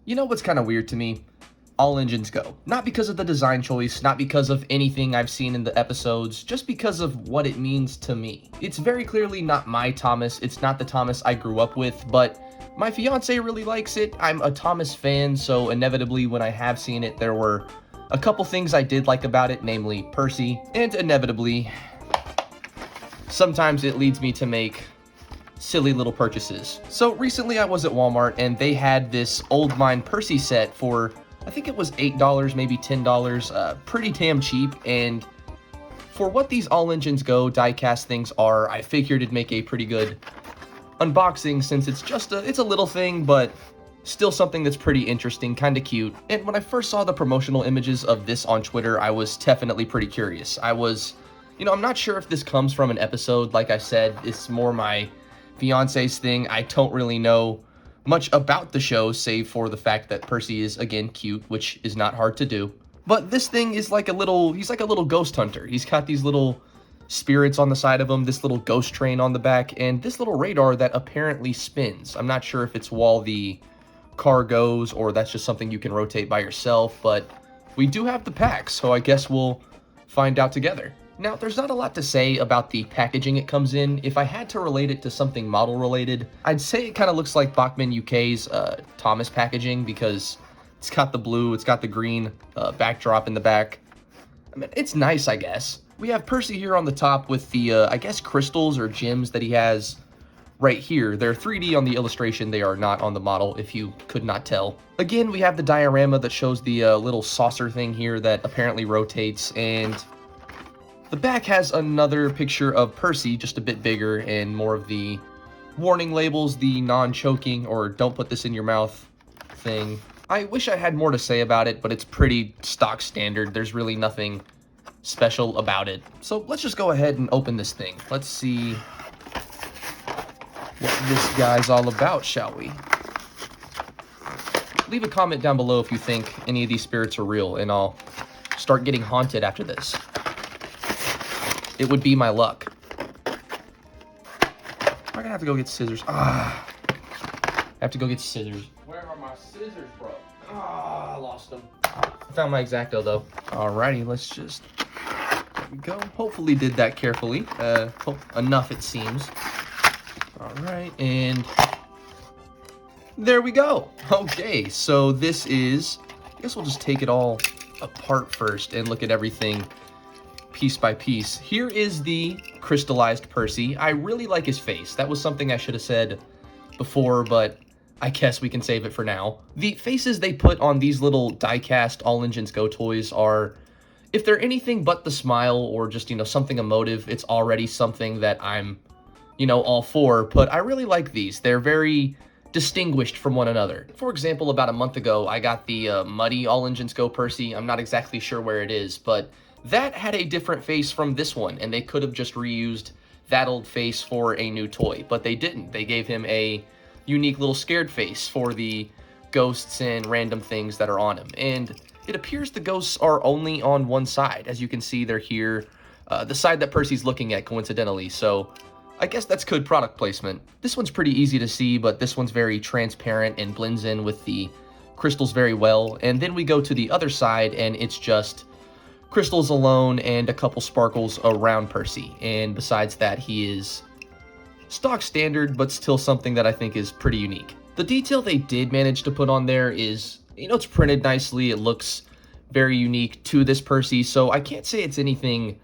You know what's kind of weird to me? All engines go. Not because of the design choice, not because of anything I've seen in the episodes, just because of what it means to me. It's very clearly not my Thomas, it's not the Thomas I grew up with, but my fiance really likes it. I'm a Thomas fan, so inevitably when I have seen it, there were a couple things I did like about it, namely Percy, and inevitably, sometimes it leads me to make silly little purchases. So recently I was at Walmart and they had this Old Mine Percy set for, I think it was $8, maybe $10, pretty damn cheap. And for what these all engines go diecast things are, I figured it'd make a pretty good unboxing since it's just it's a little thing, but still something that's pretty interesting, kind of cute. And when I first saw the promotional images of this on Twitter, I was definitely pretty curious. I'm not sure if this comes from an episode. Like I said, it's more my fiance's thing. I don't really know much about the show, save for the fact that Percy is, again, cute, which is not hard to do. But this thing is like he's like a little ghost hunter. He's got these little spirits on the side of him, this little ghost train on the back, and this little radar that apparently spins. I'm not sure if it's while the car goes or that's just something you can rotate by yourself, but we do have the pack, so I guess we'll find out together. Now, there's not a lot to say about the packaging it comes in. If I had to relate it to something model related, I'd say it kind of looks like Bachmann UK's Thomas packaging, because it's got the blue, it's got the green backdrop in the back. I mean, it's nice, I guess. We have Percy here on the top with the, I guess, crystals or gems that he has right here. They're 3D on the illustration, they are not on the model, if you could not tell. Again, we have the diorama that shows the little saucer thing here that apparently rotates, and the back has another picture of Percy, just a bit bigger, and more of the warning labels, the non-choking or don't put this in your mouth thing. I wish I had more to say about it, but it's pretty stock standard. There's really nothing special about it. So let's just go ahead and open this thing. Let's see what this guy's all about, shall we? Leave a comment down below if you think any of these spirits are real, and I'll start getting haunted after this. It would be my luck. I'm gonna have to go get scissors. I have to go get scissors. Where are my scissors, bro? I lost them. I found my X-Acto, though. Alrighty, let's just... There we go. Hopefully did that carefully. Enough, it seems. Alright, and... there we go. Okay, so this is... I guess we'll just take it all apart first and look at everything piece by piece. Here is the crystallized Percy. I really like his face. That was something I should have said before, but I guess we can save it for now. The faces they put on these little die-cast All Engines Go toys are, if they're anything but the smile or just, something emotive, it's already something that I'm, all for, but I really like these. They're very distinguished from one another. For example, about a month ago, I got the muddy All Engines Go Percy. I'm not exactly sure where it is, but that had a different face from this one, and they could have just reused that old face for a new toy, but they didn't. They gave him a unique little scared face for the ghosts and random things that are on him. And it appears the ghosts are only on one side. As you can see, they're here, the side that Percy's looking at, coincidentally, so I guess that's good product placement. This one's pretty easy to see, but this one's very transparent and blends in with the crystals very well. And then we go to the other side, and it's just crystals alone and a couple sparkles around Percy. And besides that, he is stock standard, but still something that I think is pretty unique. The detail they did manage to put on there is, it's printed nicely. It looks very unique to this Percy, so I can't say it's anything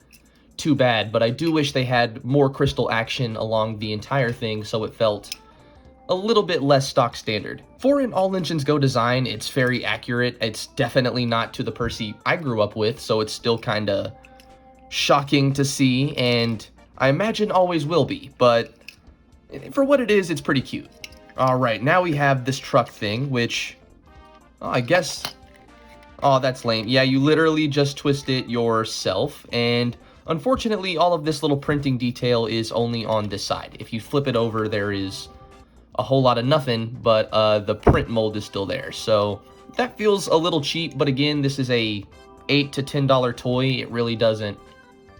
too bad, but I do wish they had more crystal action along the entire thing so it felt a little bit less stock standard. For an All Engines Go design, it's very accurate. It's definitely not to the Percy I grew up with, so it's still kind of shocking to see, and I imagine always will be, but for what it is, it's pretty cute. Alright, now we have this truck thing, which, I guess, that's lame. Yeah, you literally just twist it yourself, and unfortunately, all of this little printing detail is only on this side. If you flip it over, there is a whole lot of nothing, but the print mold is still there. So that feels a little cheap, but again, this is a $8 to $10 toy. It really doesn't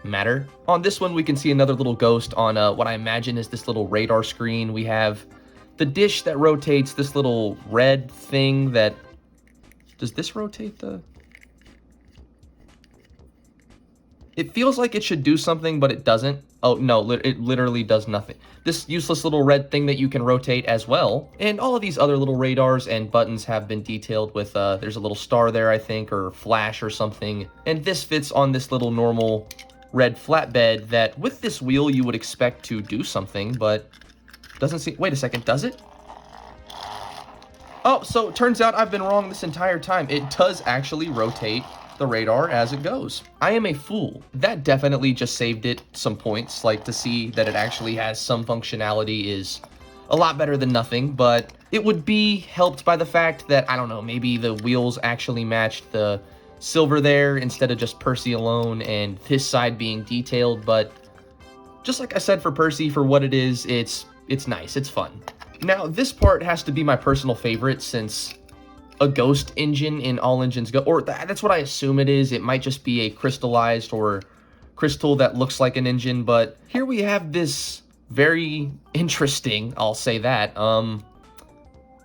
matter. On this one, we can see another little ghost on what I imagine is this little radar screen. We have the dish that rotates, this little red thing that Does this rotate the... It feels like it should do something, but it doesn't. Oh, no, it literally does nothing. This useless little red thing that you can rotate as well. And all of these other little radars and buttons have been detailed with, there's a little star there, I think, or flash or something. And this fits on this little normal red flatbed that with this wheel you would expect to do something, but doesn't seem... Wait a second, does it? Oh, so it turns out I've been wrong this entire time. It does actually rotate the radar as it goes. I am a fool. That definitely just saved it some points. Like, to see that it actually has some functionality is a lot better than nothing, but it would be helped by the fact that, I don't know, maybe the wheels actually matched the silver there instead of just Percy alone and this side being detailed. But just like I said for Percy, for what it is, it's nice, it's fun. Now, this part has to be my personal favorite since a ghost engine in all engines go, or that's what I assume it is. It might just be a crystallized or crystal that looks like an engine, but here we have this very interesting, I'll say that.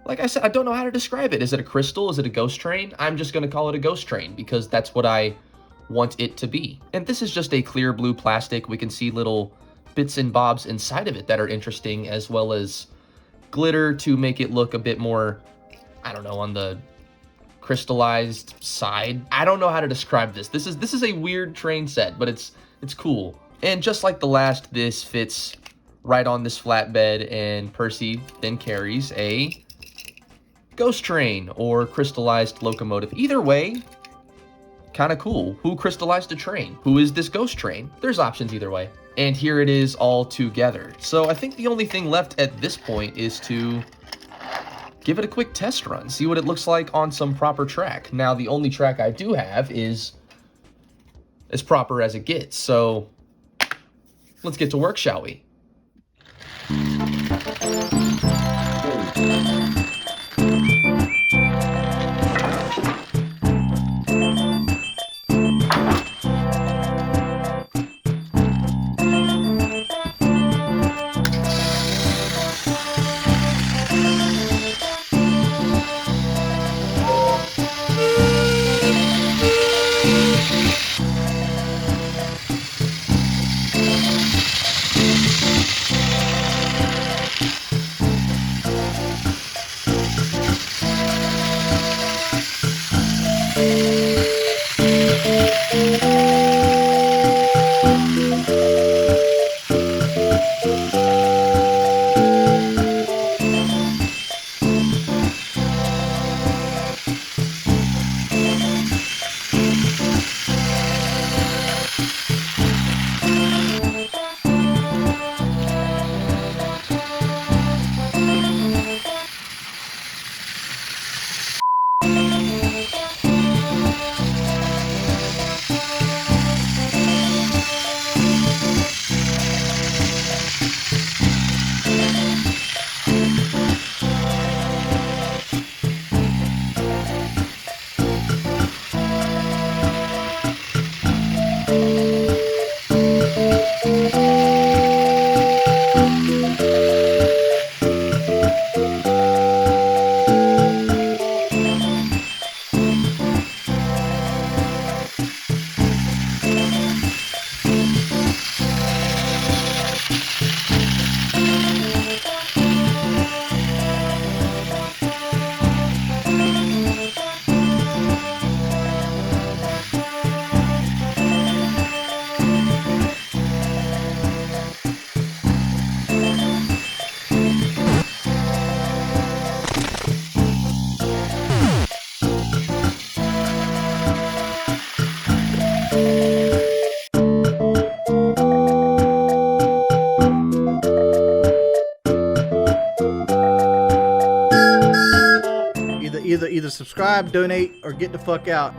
Like I said, I don't know how to describe it. Is it a crystal? Is it a ghost train? I'm just gonna call it a ghost train because that's what I want it to be. And this is just a clear blue plastic. We can see little bits and bobs inside of it that are interesting, as well as glitter to make it look a bit more, I don't know, on the crystallized side. I don't know how to describe this. This is a weird train set, but it's cool. And just like the last, this fits right on this flatbed, and Percy then carries a ghost train or crystallized locomotive. Either way, kind of cool. Who crystallized a train? Who is this ghost train? There's options either way. And here it is all together. So I think the only thing left at this point is to give it a quick test run, see what it looks like on some proper track. Now, the only track I do have is as proper as it gets, so let's get to work, shall we? Either subscribe, donate, or get the fuck out.